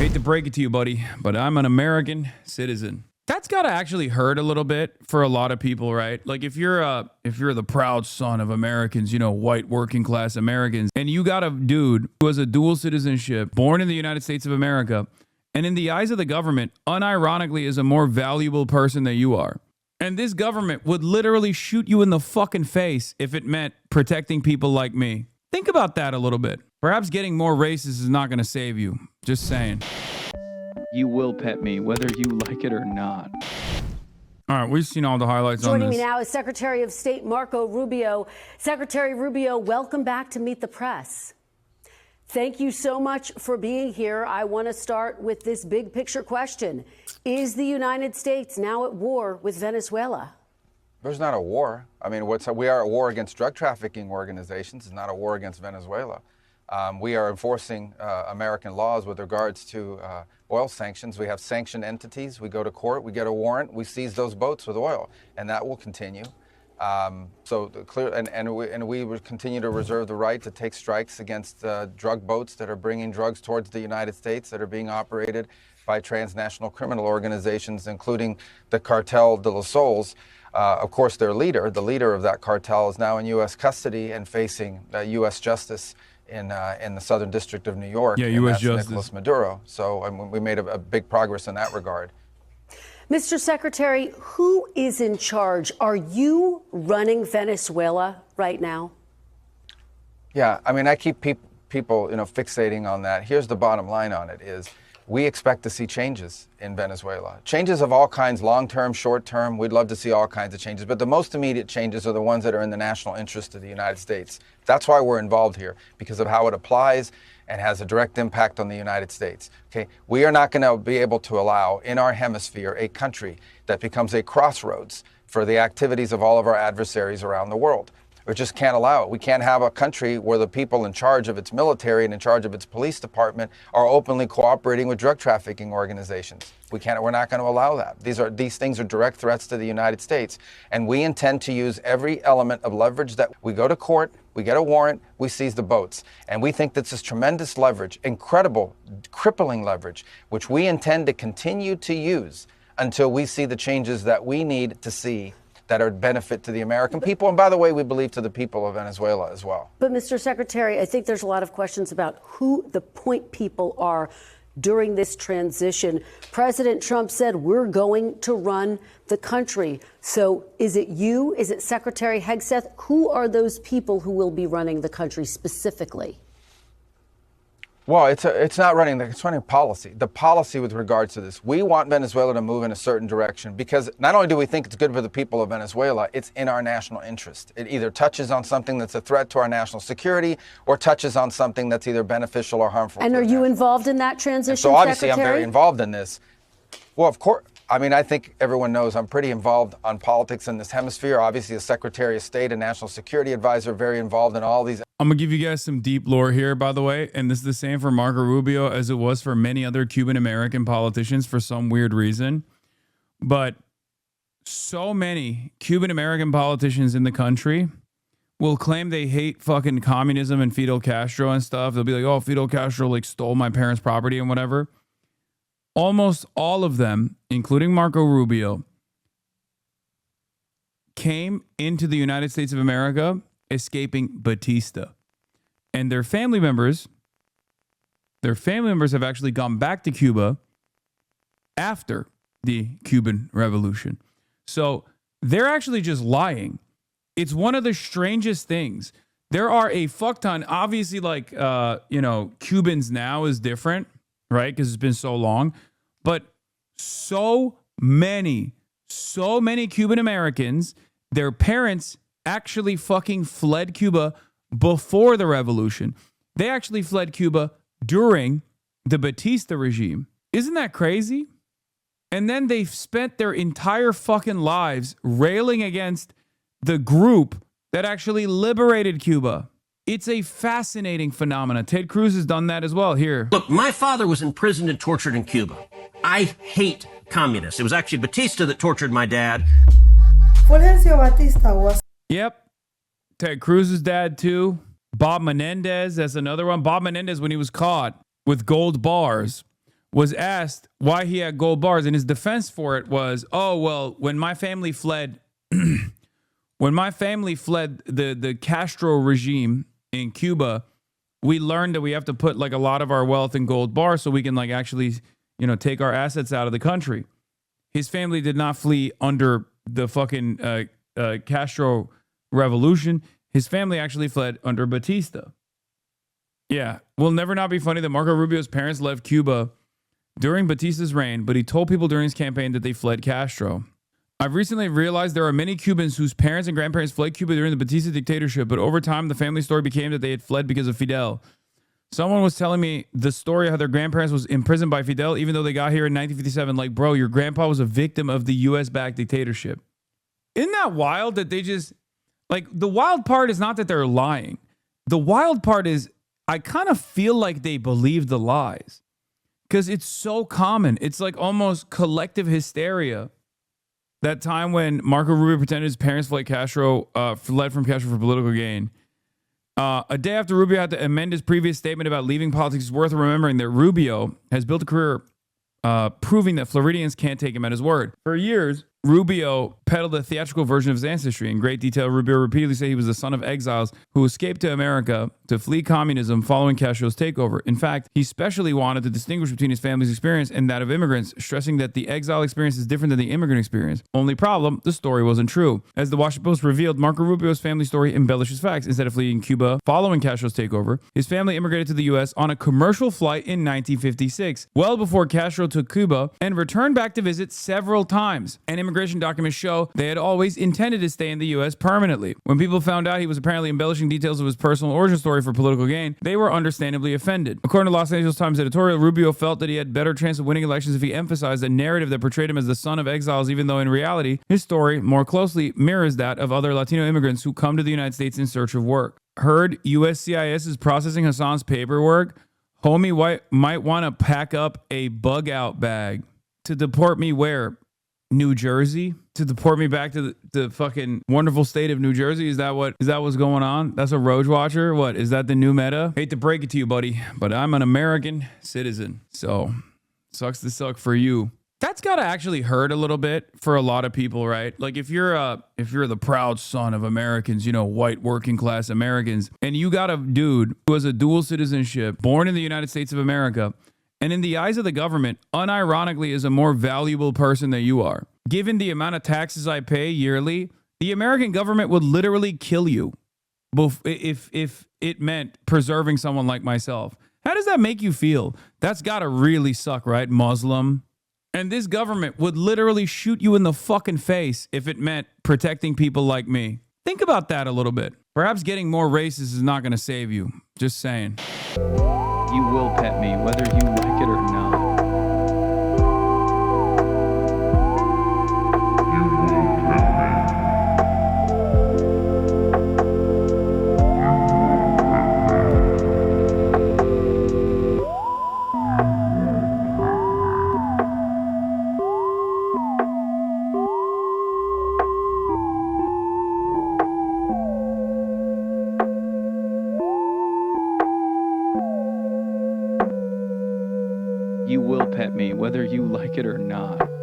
Hate to break it to you, buddy, but I'm an American citizen. That's got to actually hurt a little bit for a lot of people, right? Like if you're the proud son of Americans, you know, white working class Americans, and you got a dude who has a dual citizenship, born in the United States of America, and in the eyes of the government, unironically is a more valuable person than you are. And this government would literally shoot you in the fucking face if it meant protecting people like me. Think about that a little bit. Perhaps getting more racist is not going to save you. Just saying. You will pet me, whether you like it or not. All right, we've seen all the highlights on this. Joining me now is Secretary of State Marco Rubio. Secretary Rubio, welcome back to Meet the Press. Thank you so much for being here. I want to start with this big picture question. Is the United States now at war with Venezuela? There's not a war. I mean, we are at war against drug trafficking organizations. It's not a war against Venezuela. We are enforcing American laws with regards to oil sanctions. We have sanctioned entities. We go to court. We get a warrant. We seize those boats with oil, and that will continue. We will continue to reserve the right to take strikes against drug boats that are bringing drugs towards the United States that are being operated by transnational criminal organizations, including the Cartel de los Soles. Of course, the leader of that cartel, is now in U.S. custody and facing U.S. justice in the Southern District of New York. Yeah, U.S. Justice. Nicolas Maduro. So we made a big progress in that regard. Mr. Secretary, who is in charge? Are you running Venezuela right now? Yeah, I mean, I keep people, fixating on that. Here's the bottom line on it is we expect to see changes in Venezuela. Changes of all kinds, long-term, short-term. We'd love to see all kinds of changes. But the most immediate changes are the ones that are in the national interest of the United States. That's why we're involved here, because of how it applies and has a direct impact on the United States. Okay, we are not going to be able to allow in our hemisphere a country that becomes a crossroads for the activities of all of our adversaries around the world. We just can't allow it. We can't have a country where the people in charge of its military and in charge of its police department are openly cooperating with drug trafficking organizations. We're not going to allow that. These things are direct threats to the United States. And we intend to use every element of leverage that we go to court, we get a warrant, we seize the boats. And we think this is tremendous leverage, incredible, crippling leverage, which we intend to continue to use until we see the changes that we need to see that are benefit to the American people. And by the way, we believe to the people of Venezuela as well. But Mr. Secretary, I think there's a lot of questions about who the point people are during this transition. President Trump said we're going to run the country. So is it you? Is it Secretary Hegseth? Who are those people who will be running the country specifically? Well, it's not running, it's running policy. The policy with regards to this. We want Venezuela to move in a certain direction because not only do we think it's good for the people of Venezuela, it's in our national interest. It either touches on something that's a threat to our national security or touches on something that's either beneficial or harmful. And are you involved in that transition, so obviously Secretary? I'm very involved in this. Well, of course. I mean, I think everyone knows I'm pretty involved on politics in this hemisphere. Obviously, as Secretary of State and National Security Advisor, very involved in all these. I'm going to give you guys some deep lore here, by the way. And this is the same for Marco Rubio as it was for many other Cuban-American politicians for some weird reason. But so many Cuban-American politicians in the country will claim they hate fucking communism and Fidel Castro and stuff. They'll be like, oh, Fidel Castro like stole my parents' property and whatever. Almost all of them, including Marco Rubio, came into the United States of America escaping Batista. And their family members have actually gone back to Cuba after the Cuban Revolution. So they're actually just lying. It's one of the strangest things. There are a fuck ton. Obviously, like, Cubans now is different, right? Because it's been so long. But so many Cuban Americans, their parents actually fucking fled Cuba before the revolution. They actually fled Cuba during the Batista regime. Isn't that crazy? And then they've spent their entire fucking lives railing against the group that actually liberated Cuba. It's a fascinating phenomenon. Ted Cruz has done that as well. Here. Look, my father was imprisoned and tortured in Cuba. I hate communists. It was actually Batista that tortured my dad. Fulgencio Batista was... Yep. Ted Cruz's dad, too. Bob Menendez, that's another one. Bob Menendez, when he was caught with gold bars, was asked why he had gold bars, and his defense for it was, oh, well, when my family fled the Castro regime in Cuba, we learned that we have to put like a lot of our wealth in gold bars so we can like actually, take our assets out of the country. His family did not flee under the fucking Castro revolution. His family actually fled under Batista. Yeah, will never not be funny that Marco Rubio's parents left Cuba during Batista's reign, but he told people during his campaign that they fled Castro. I've recently realized there are many Cubans whose parents and grandparents fled Cuba during the Batista dictatorship, but over time, the family story became that they had fled because of Fidel. Someone was telling me the story of how their grandparents was imprisoned by Fidel, even though they got here in 1957. Like, bro, your grandpa was a victim of the U.S.-backed dictatorship. Isn't that wild that they just, like, the wild part is not that they're lying. The wild part is I kind of feel like they believe the lies. Because it's so common. It's like almost collective hysteria. That time when Marco Rubio pretended his parents fled from Castro for political gain. A day after Rubio had to amend his previous statement about leaving politics, it's worth remembering that Rubio has built a career proving that Floridians can't take him at his word. For years, Rubio peddled a theatrical version of his ancestry. In great detail, Rubio repeatedly said he was the son of exiles who escaped to America to flee communism following Castro's takeover. In fact, he specially wanted to distinguish between his family's experience and that of immigrants, stressing that the exile experience is different than the immigrant experience. Only problem, the story wasn't true. As the Washington Post revealed, Marco Rubio's family story embellishes facts. Instead of fleeing Cuba following Castro's takeover, his family immigrated to the U.S. on a commercial flight in 1956, well before Castro took Cuba, and returned back to visit several times. And immigration documents show they had always intended to stay in the U.S. permanently. When people found out he was apparently embellishing details of his personal origin story for political gain, they were understandably offended. According to Los Angeles Times editorial, Rubio felt that he had better chance of winning elections if he emphasized a narrative that portrayed him as the son of exiles, even though in reality, his story more closely mirrors that of other Latino immigrants who come to the United States in search of work. Heard USCIS is processing Hasan's paperwork. Homie might want to pack up a bug out bag to deport me where? New Jersey? To deport me back to the fucking wonderful state of New Jersey? Is that what's going on? That's a Roach Watcher? What? Is that the new meta? Hate to break it to you, buddy, but I'm an American citizen. So, sucks to suck for you. That's got to actually hurt a little bit for a lot of people, right? Like if you're the proud son of Americans, white working class Americans, and you got a dude who has a dual citizenship, born in the United States of America, and in the eyes of the government, unironically is a more valuable person than you are. Given the amount of taxes I pay yearly, the American government would literally kill you if it meant preserving someone like myself. How does that make you feel? That's got to really suck, right? Muslim. And this government would literally shoot you in the fucking face if it meant protecting people like me. Think about that a little bit. Perhaps getting more racist is not going to save you. Just saying. You will pet me, whether you like it or not. You will pet me, whether you like it or not.